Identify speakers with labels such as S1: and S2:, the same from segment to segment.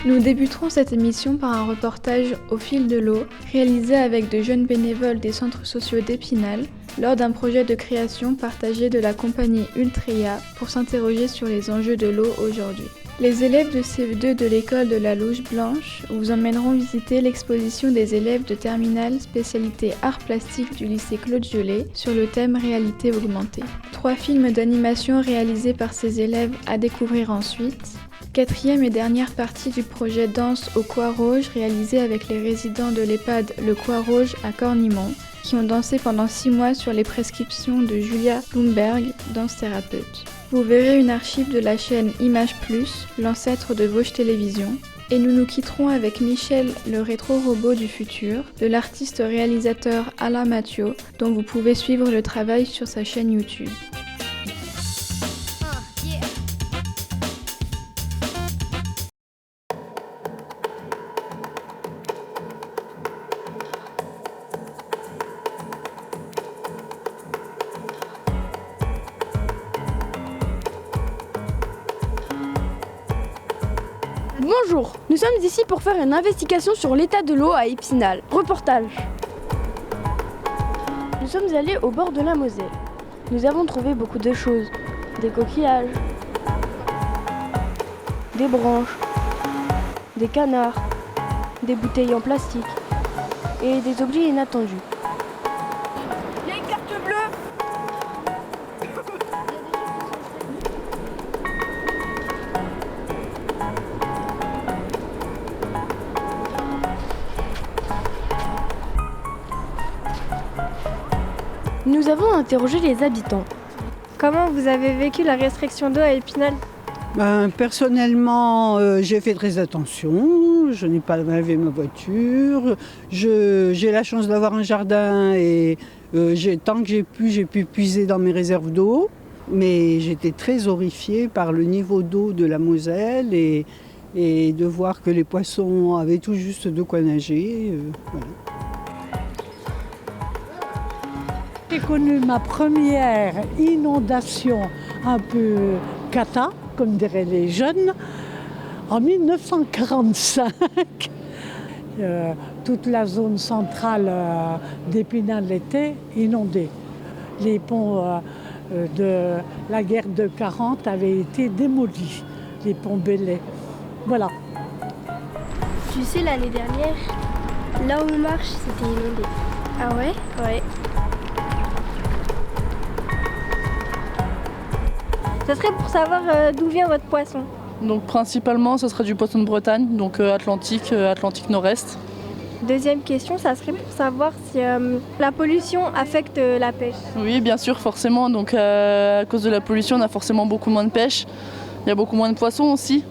S1: Nous débuterons cette émission par un reportage au fil de l'eau, réalisé avec de jeunes bénévoles des centres sociaux d'Épinal, lors d'un projet de création partagé de la compagnie Ultria pour s'interroger sur les enjeux de l'eau aujourd'hui. Les élèves de CE2 de l'école de la Louche Blanche vous emmèneront visiter l'exposition des élèves de terminale spécialité art plastique du lycée Claude Gelée sur le thème réalité augmentée. 3 films d'animation réalisés par ces élèves à découvrir ensuite. 4e et dernière partie du projet Danse au Cois Rouge réalisé avec les résidents de l'EHPAD Le Cois Rouge à Cornimont qui ont dansé pendant 6 mois sur les prescriptions de Julia Bloomberg, danse thérapeute. Vous verrez une archive de la chaîne Image Plus, l'ancêtre de Vosges Télévision, et nous nous quitterons avec Michel, le rétro-robot du futur, de l'artiste-réalisateur Alain Mathieu, dont vous pouvez suivre le travail sur sa chaîne YouTube.
S2: Bonjour, nous sommes ici pour faire une investigation sur l'état de l'eau à Épinal. Reportage. Nous sommes allés au bord de la Moselle. Nous avons trouvé beaucoup de choses. Des coquillages, des branches, des canards, des bouteilles en plastique et des objets inattendus. Il y a une carte bleue. Nous avons interrogé les habitants.
S3: Comment vous avez vécu la restriction d'eau à Épinal ?
S4: Personnellement, j'ai fait très attention. Je n'ai pas lavé ma voiture. J'ai la chance d'avoir un jardin et tant que j'ai pu puiser dans mes réserves d'eau. Mais j'étais très horrifiée par le niveau d'eau de la Moselle et de voir que les poissons avaient tout juste de quoi nager. Voilà.
S5: J'ai connu ma première inondation un peu cata, comme diraient les jeunes, en 1945. Toute la zone centrale d'Épinal était inondée. Les ponts de la guerre de 40 avaient été démolis, les ponts Belay. Voilà.
S3: Tu sais, l'année dernière, là où on marche, c'était inondé. Ah ouais ? Ouais. Ça serait pour savoir d'où vient votre poisson.
S6: Donc principalement, ce serait du poisson de Bretagne, donc Atlantique Nord-Est.
S3: Deuxième question, ça serait pour savoir si la pollution affecte la pêche.
S6: Oui, bien sûr, forcément. Donc à cause de la pollution, on a forcément beaucoup moins de pêche. Il y a beaucoup moins de poissons aussi.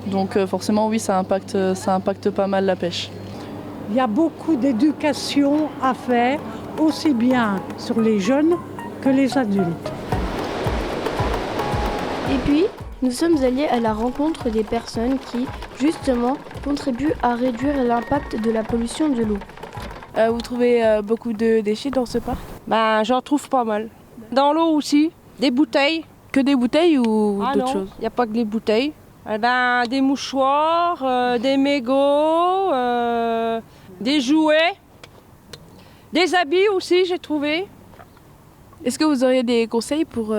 S6: Donc forcément, oui, ça impacte pas mal la pêche.
S5: Il y a beaucoup d'éducation à faire, aussi bien sur les jeunes que les adultes.
S2: Et puis, nous sommes allés à la rencontre des personnes qui, justement, contribuent à réduire l'impact de la pollution de l'eau.
S7: Vous trouvez beaucoup de déchets dans ce parc ?
S8: J'en trouve pas mal. Dans l'eau aussi, des bouteilles.
S7: Que des bouteilles ou d'autres choses ?
S8: Il n'y a pas que les bouteilles. Des mouchoirs, des mégots, des jouets, des habits aussi, j'ai trouvé.
S7: Est-ce que vous auriez des conseils pour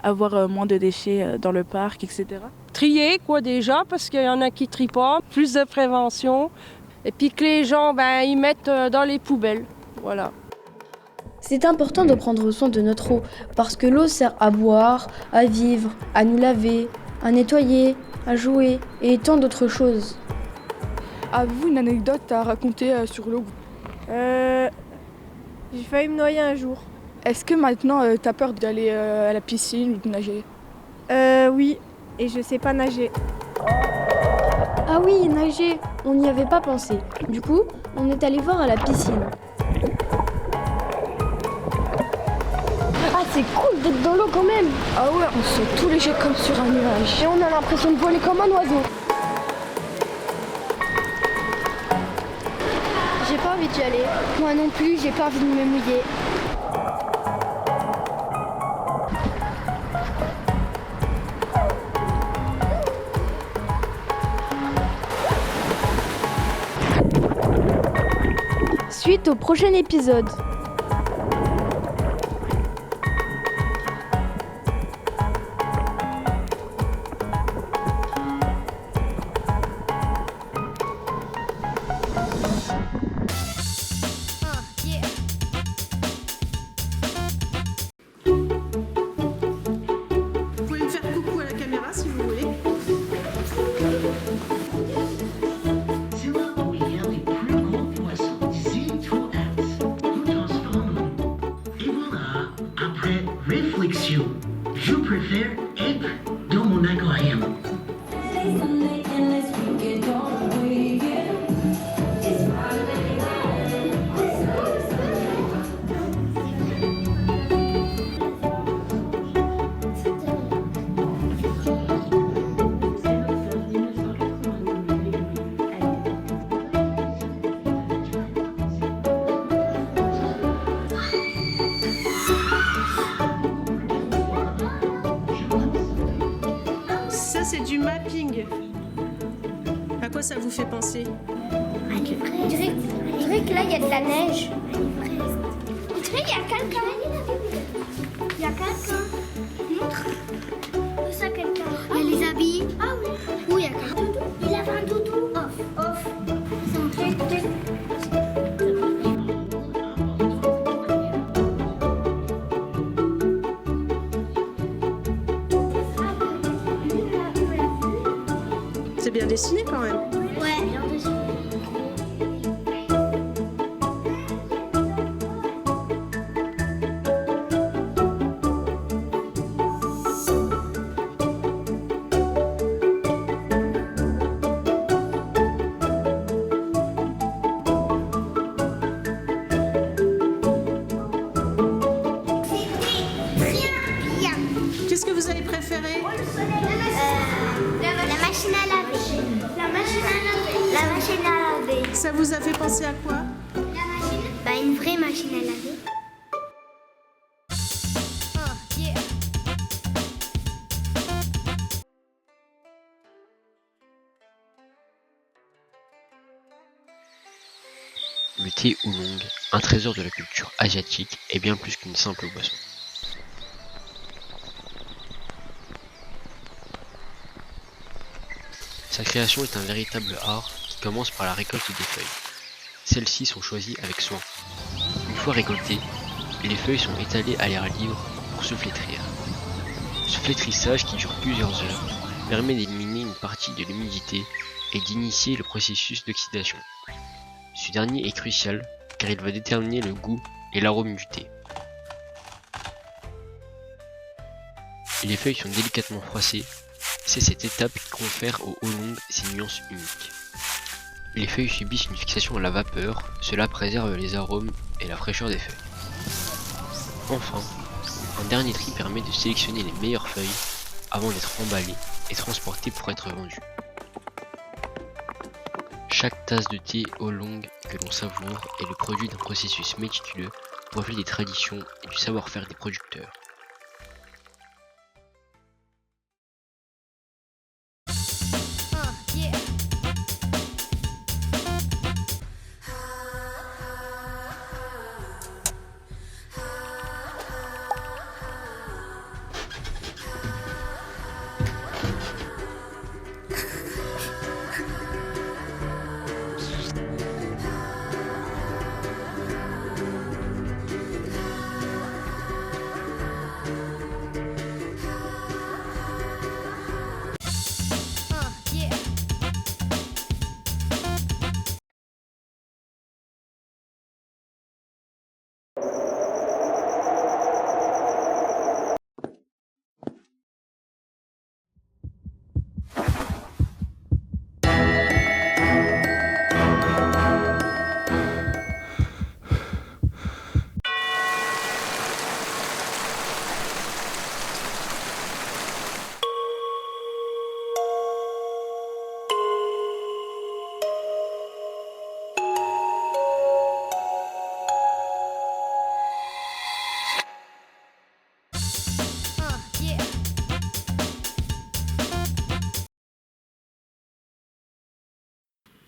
S7: avoir moins de déchets dans le parc, etc. ?
S8: Trier déjà, parce qu'il y en a qui trient pas. Plus de prévention. Et puis que les gens, ils mettent dans les poubelles. Voilà.
S2: C'est important de prendre soin de notre eau, parce que l'eau sert à boire, à vivre, à nous laver, à nettoyer, à jouer et tant d'autres choses.
S9: Avez-vous une anecdote à raconter sur l'eau ?
S3: J'ai failli me noyer un jour.
S9: Est-ce que maintenant t'as peur d'aller à la piscine ou de nager ?
S3: Oui, et je sais pas nager.
S2: Ah oui, nager, on n'y avait pas pensé. Du coup, on est allé voir à la piscine. Ah, c'est cool d'être dans l'eau quand même.
S9: Ah ouais, on se saute tous léger comme sur un nuage.
S2: Et on a l'impression de voler comme un oiseau.
S3: J'ai pas envie d'y aller. Moi non plus, j'ai pas envie de me mouiller.
S2: suite au prochain épisode.
S10: Je préfère être dans mon aquarium.
S11: Ça, c'est du mapping. À quoi ça vous fait penser?
S3: On dirait que là, il y a de la neige. On dirait qu'il y a quelqu'un. Il y a quelqu'un. Montre. Où ça, quelqu'un? Il y a les habits. Ah oui. Où il y a quelqu'un? Il avait un doudou. Off. C'est un truc.
S11: C'est bien dessiné quand même.
S3: Ouais, bien dessiné.
S11: Qu'est-ce que vous avez préféré?
S3: La machine à laver. La machine à laver.
S11: Ça vous a fait penser à quoi?
S3: Bah, une vraie machine à laver.
S12: Le thé oolong, un trésor de la culture asiatique, est bien plus qu'une simple boisson. Sa création est un véritable art qui commence par la récolte des feuilles. Celles-ci sont choisies avec soin. Une fois récoltées, les feuilles sont étalées à l'air libre pour se flétrir. Ce flétrissage, qui dure plusieurs heures, permet d'éliminer une partie de l'humidité et d'initier le processus d'oxydation. Ce dernier est crucial car il va déterminer le goût et l'arôme du thé. Les feuilles sont délicatement froissées. C'est cette étape qui confère au oolong ses nuances uniques. Les feuilles subissent une fixation à la vapeur, cela préserve les arômes et la fraîcheur des feuilles. Enfin, un dernier tri permet de sélectionner les meilleures feuilles avant d'être emballées et transportées pour être vendues. Chaque tasse de thé oolong que l'on savoure est le produit d'un processus méticuleux, reflet des traditions et du savoir-faire des producteurs.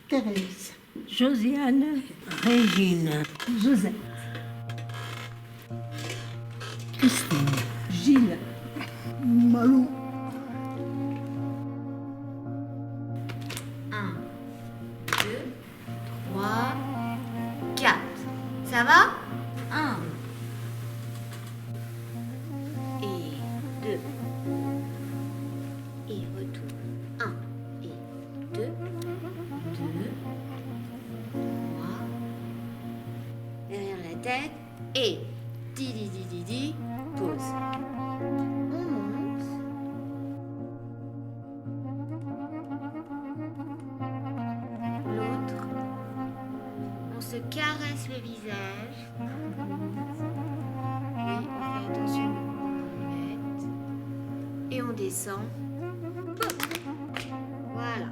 S10: Thérèse,
S13: Josiane, Régine, Josette, Christine, Gilles, Malou.
S14: 1, 2, 3, 4. Ça va? 1 et 2 et retour. 1 et 2, 2, 3. Derrière la tête et di, pause. On monte. L'autre. On se caresse le visage. Et on fait attention au mètre. Et on descend. Voilà.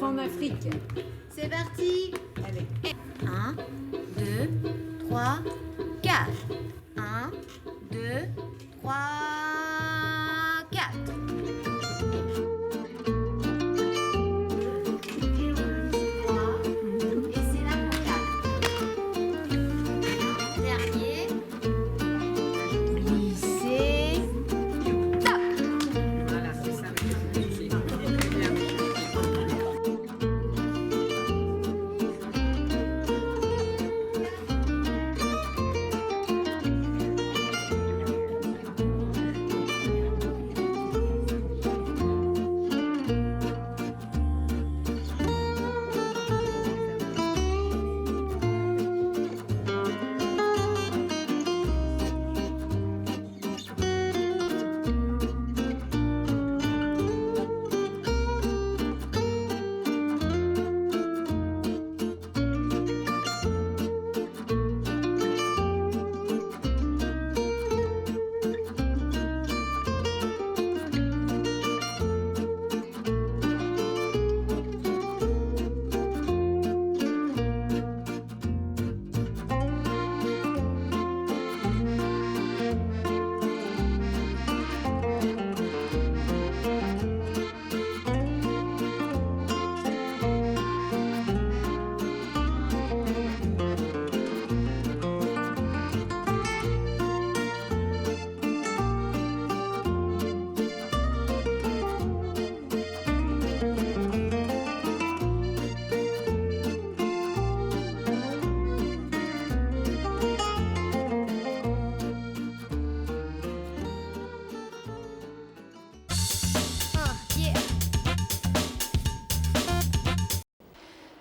S15: En Afrique.
S14: C'est parti. Allez. 1, 2, 3, 4. 1, 2, 3, 4. Et c'est la pour 4. Dernier. Glisser. Top.
S15: Voilà, c'est ça.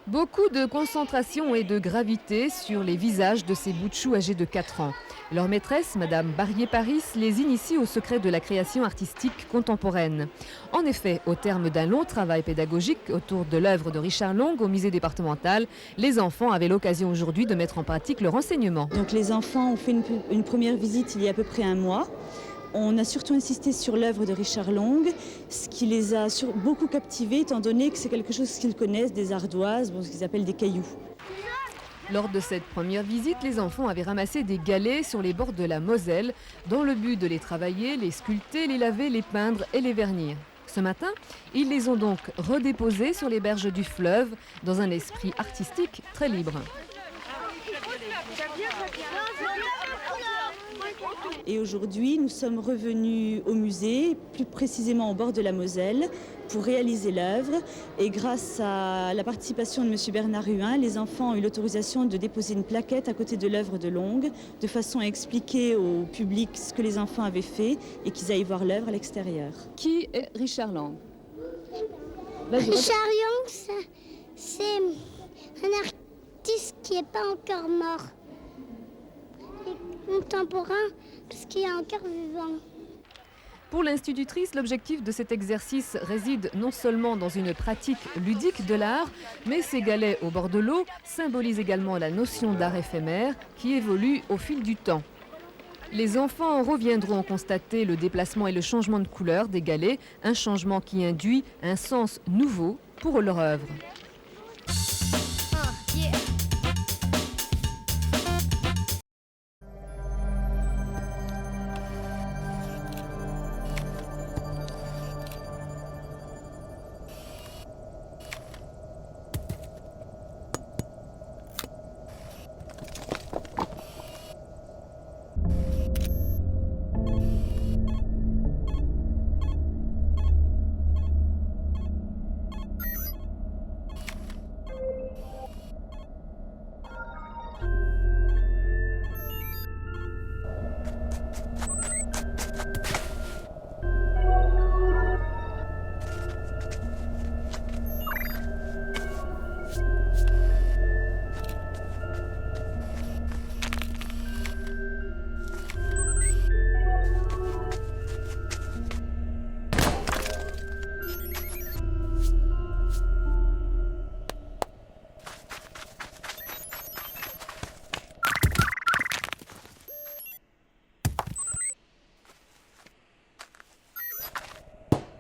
S16: Beaucoup de concentration et de gravité sur les visages de ces bouts de choux âgés de 4 ans. Leur maîtresse, Madame Barrier-Paris, les initie au secret de la création artistique contemporaine. En effet, au terme d'un long travail pédagogique autour de l'œuvre de Richard Long au musée départemental, les enfants avaient l'occasion aujourd'hui de mettre en pratique leur enseignement.
S17: Donc les enfants ont fait une première visite il y a à peu près un mois. On a surtout insisté sur l'œuvre de Richard Long, ce qui les a beaucoup captivés, étant donné que c'est quelque chose qu'ils connaissent, des ardoises, ce qu'ils appellent des cailloux.
S16: Lors de cette première visite, les enfants avaient ramassé des galets sur les bords de la Moselle, dans le but de les travailler, les sculpter, les laver, les peindre et les vernir. Ce matin, ils les ont donc redéposés sur les berges du fleuve, dans un esprit artistique très libre.
S17: Et aujourd'hui, nous sommes revenus au musée, plus précisément au bord de la Moselle, pour réaliser l'œuvre. Et grâce à la participation de M. Bernard Huin, les enfants ont eu l'autorisation de déposer une plaquette à côté de l'œuvre de Long, de façon à expliquer au public ce que les enfants avaient fait et qu'ils aillent voir l'œuvre à l'extérieur.
S16: Qui est Richard Long?
S3: Richard Long, c'est un artiste qui n'est pas encore mort. Contemporain, parce qu'il est encore vivant.
S16: Pour l'institutrice, l'objectif de cet exercice réside non seulement dans une pratique ludique de l'art, mais ces galets au bord de l'eau symbolisent également la notion d'art éphémère qui évolue au fil du temps. Les enfants reviendront constater le déplacement et le changement de couleur des galets, un changement qui induit un sens nouveau pour leur œuvre.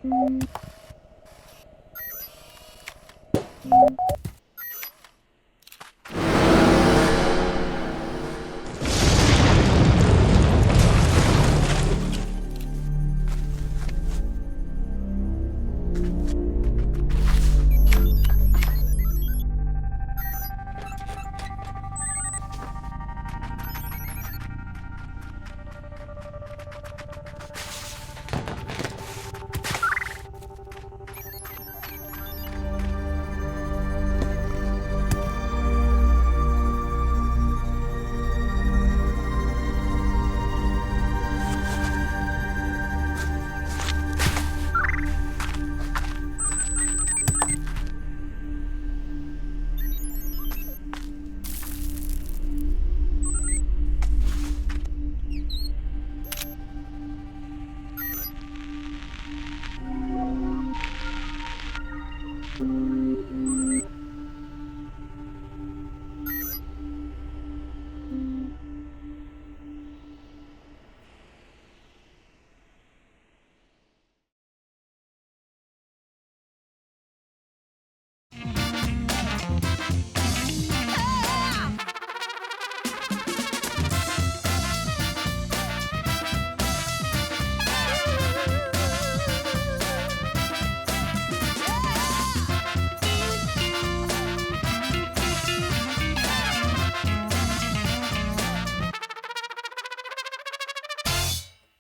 S3: Thank you.